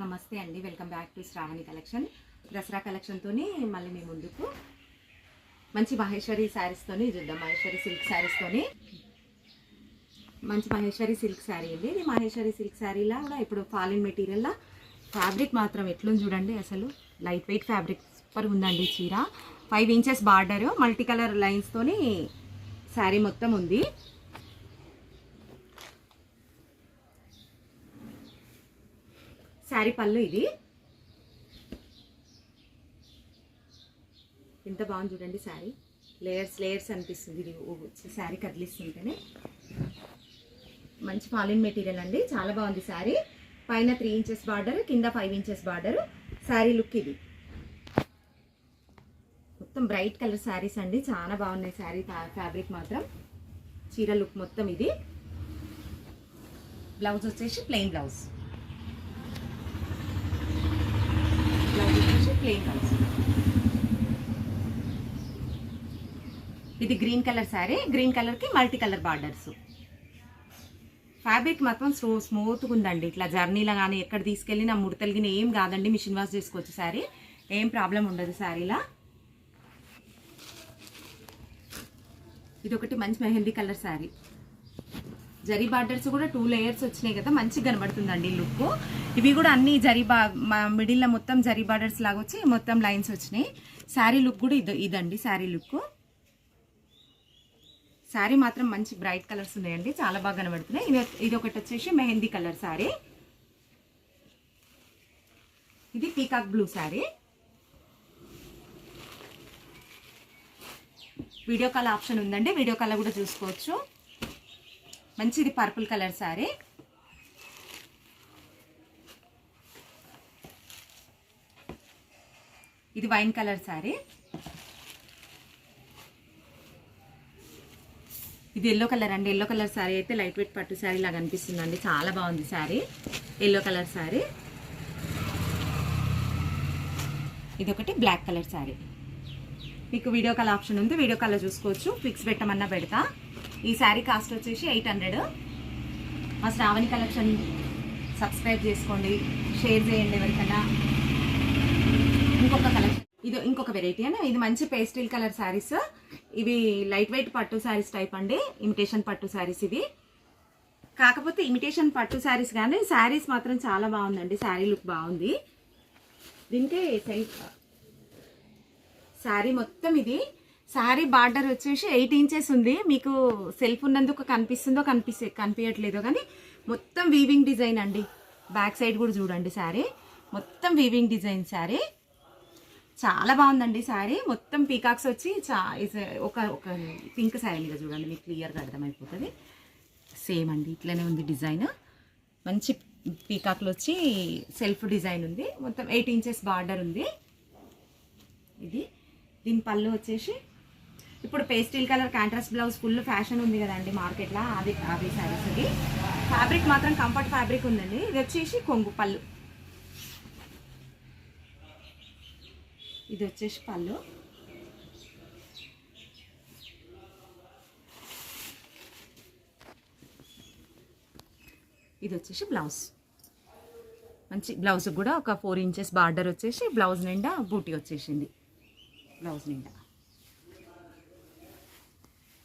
నమస్తే అండి, welcome back to Sravani collection. Dasara కలెక్షన్తోని మళ్ళీ మీ ముందుకు మంచి మహేశ్వరి శారీస్తోని చూద్దాం. మహేశ్వరి సిల్క్ శారీస్తోని మంచి మహేశ్వరి సిల్క్ శారీ అండి. ఇది మహేశ్వరి సిల్క్ శారీలా కూడా ఇప్పుడు ఫాలిన్ మెటీరియల్లా ఫ్యాబ్రిక్ మాత్రం ఎట్లుంది చూడండి. అసలు లైట్ వెయిట్ ఫ్యాబ్రిక్ సూపర్ ఉందండి. చీర 5 ఇంచెస్ బార్డర్ మల్టీ కలర్ లైన్స్తోని శారీ మొత్తం ఉంది. శారీ పళ్ళు ఇది ఎంత బాగుంది చూడండి. శారీ లేయర్స్ లేయర్స్ అనిపిస్తుంది. ఇది శారీ కదిలిస్తుంటేనే మంచి ఫాలిన్ మెటీరియల్ అండి. చాలా బాగుంది శారీ. పైన 3 ఇంచెస్ బార్డర్, కింద 5 ఇంచెస్ బార్డర్. శారీ లుక్ ఇది మొత్తం బ్రైట్ కలర్ శారీస్ అండి. చాలా బాగున్నాయి శారీ ఫ్యాబ్రిక్ మాత్రం. చీర లుక్ మొత్తం ఇది. బ్లౌజ్ వచ్చేసి ప్లెయిన్ బ్లౌజ్. Plain blouse. ఇది గ్రీన్ కలర్ శారీ. గ్రీన్ కలర్కి మల్టీ కలర్ బార్డర్స్. ఫ్యాబ్రిక్ మాత్రం స్మూత్గా ఉందండి. ఇట్లా జర్నీలో కానీ ఎక్కడ తీసుకెళ్ళినా ముడతలిగిన ఏం కాదండి. మిషన్ వాష్ చేసుకోవచ్చు. శారీ ఏం ప్రాబ్లం ఉండదు శారీలా. ఇది ఒకటి మంచి మెహందీ కలర్ శారీ. జరీ బార్డర్స్ కూడా 2 లేయర్స్ వచ్చినాయి కదా, మంచిగా కనబడుతుందండి లుక్. ఇవి కూడా అన్ని జరీ మిడిల్లో మొత్తం జరీ బార్డర్స్ లాగా వచ్చి మొత్తం లైన్స్ వచ్చినాయి. శారీ లుక్ కూడా ఇదండి శారీ లుక్. శారీ మాత్రం మంచి బ్రైట్ కలర్స్ ఉన్నాయండి, చాలా బాగా కనబడుతున్నాయి. ఇది ఒకటి వచ్చేసి మెహందీ కలర్ శారీ. ఇది peacock blue sari. Video call option ఉందండి, వీడియో కాల్ కూడా చూసుకోవచ్చు. మంచిది పర్పుల్ కలర్ శారీ. ఇది వైన్ కలర్ శారీ. ఇది ఎల్లో కలర్ అండి. ఎల్లో కలర్ శారీ అయితే లైట్ వెయిట్ పట్టు శారీ లాగా అనిపిస్తుందండి. చాలా బాగుంది శారీ. Yellow colour sari. ఇది ఒకటి బ్లాక్ కలర్ శారీ. మీకు వీడియో కాల్ ఆప్షన్ ఉంది, వీడియో కాల్ చూసుకోవచ్చు. ఫిక్స్ పెట్టమన్నా పెడతా. ఈ శారీ కాస్ట్ వచ్చేసి 800. మా శ్రావణి కలెక్షన్ సబ్స్క్రైబ్ చేసుకోండి, షేర్ చేయండి ఎవరికైనా. ఇంకొక కలెక్షన్, ఇది ఇంకొక వెరైటీ అండి. ఇది మంచి పేస్టిల్ కలర్ శారీస్. ఇవి లైట్ వెయిట్ పట్టు శారీస్ టైప్ అండి. ఇమిటేషన్ పట్టు శారీస్ ఇవి. కాకపోతే ఇమిటేషన్ పట్టు శారీస్ కానీ శారీస్ మాత్రం చాలా బాగుందండి. శారీ లుక్ బాగుంది. దీనికి శారీ మొత్తం ఇది. శారీ బార్డర్ వచ్చేసి 8 ఇంచెస్ ఉంది. మీకు సెల్ఫ్ ఉన్నందుకు కనిపిస్తుందో కనిపించట్లేదో కానీ మొత్తం వీవింగ్ డిజైన్ అండి. బ్యాక్ సైడ్ కూడా చూడండి. శారీ మొత్తం వీవింగ్ డిజైన్ శారీ. చాలా బాగుందండి శారీ. మొత్తం పీకాక్స్ వచ్చి ఒక పింక్ శారీ మీద చూడండి, మీకు క్లియర్గా అర్థమైపోతుంది. సేమ్ అండి, ఇట్లనే ఉంది డిజైన్. మంచి పీకాక్లు వచ్చి సెల్ఫ్ డిజైన్ ఉంది. మొత్తం 8 ఇంచెస్ బార్డర్ ఉంది. ఇది దీని పళ్ళు వచ్చేసి ఇప్పుడు pastel colour contrast blouse full fashion ఉంది కదండి మార్కెట్లో. అది శారీస్. ఇది ఫ్యాబ్రిక్ మాత్రం కంఫర్ట్ ఫ్యాబ్రిక్ ఉందండి. ఇది వచ్చేసి కొంగు పళ్ళు. ఇది వచ్చేసి పళ్ళు. ఇది వచ్చేసి బ్లౌజ్. మంచి బ్లౌజ్ కూడా ఒక 4 ఇంచెస్ బార్డర్ వచ్చేసి బ్లౌజ్ నిండా బూటీ వచ్చేసింది. బ్లౌజ్ నిండా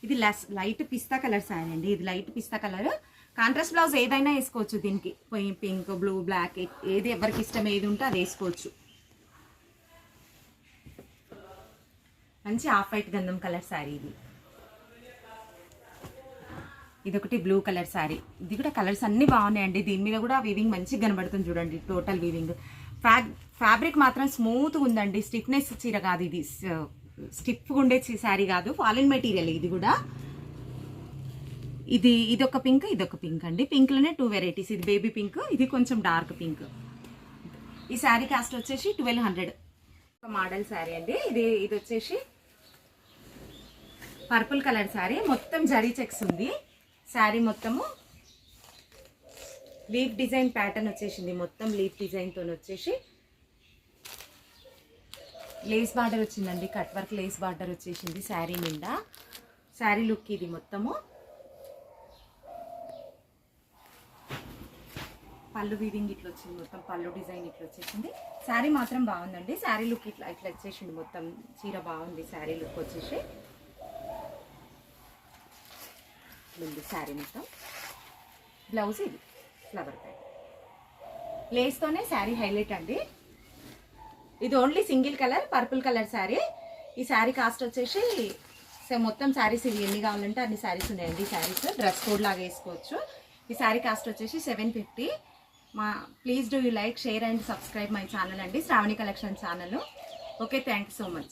ఇది లైట్ పిస్తా కలర్ శారీ అండి. ఇది లైట్ పిస్తా కలర్. కాంట్రాస్ట్ బ్లౌజ్ ఏదైనా వేసుకోవచ్చు దీనికి. పింక్, బ్లూ, బ్లాక్ ఏది ఎవరికి ఇష్టం ఏది ఉంటే అది వేసుకోవచ్చు. మంచి ఆఫ్ వైట్ గంధం కలర్ శారీ ఇది. ఇది ఒకటి బ్లూ కలర్ శారీ. ఇది కూడా కలర్స్ అన్నీ బాగున్నాయండి. దీని మీద కూడా వీవింగ్ మంచిగా కనబడుతుంది చూడండి. Total weaving. ఫ్యాబ్రిక్ మాత్రం స్మూత్గా ఉందండి. స్టిఫ్నెస్ చీర కాదు ఇది. స్టిఫ్గా ఉండే శారీ కాదు, ఫాలిన్ మెటీరియల్ ఇది కూడా. ఇదొక పింక్, ఇదొక పింక్ అండి. పింక్లోనే 2 వెరైటీస్. ఇది బేబీ పింక్, ఇది కొంచెం డార్క్ పింక్. ఈ శారీ కాస్ట్ వచ్చేసి 1200. ఒక మోడల్ శారీ అండి. ఇది వచ్చేసి పర్పుల్ కలర్ శారీ. మొత్తం జరీ చెక్స్ ఉంది. శారీ మొత్తము లీఫ్ డిజైన్ ప్యాటర్న్ వచ్చేసింది. మొత్తం లీఫ్ డిజైన్తో వచ్చేసి లేస్ బార్డర్ వచ్చిందండి. కట్ వర్క్ లేస్ బార్డర్ వచ్చేసింది శారీ నిండా. శారీ లుక్ ఇది మొత్తము. పళ్ళు వీవింగ్ ఇట్లా వచ్చింది, మొత్తం పళ్ళు డిజైన్ ఇట్లా వచ్చేసింది. శారీ మాత్రం బాగుందండి. శారీ లుక్ ఇట్లా ఇట్లా వచ్చేసింది, మొత్తం చీర బాగుంది. శారీ లుక్ వచ్చేసి ఉంది శారీ మొత్తం. బ్లౌజ్ ఇది ఫ్లవర్ ప్యాట్ లేస్తోనే శారీ హైలైట్ అండి. ఇది only single colour purple colour sari. ఈ శారీ కాస్ట్ వచ్చేసి మొత్తం శారీస్ ఇవి ఎన్ని కావాలంటే అన్ని శారీస్ ఉన్నాయండి. శారీస్ డ్రెస్ కోడ్ లాగా వేసుకోవచ్చు. ఈ శారీ కాస్ట్ వచ్చేసి 750. Please do you like, share and subscribe my channel అండి, Sravani collection channel. Okay, thank you so much.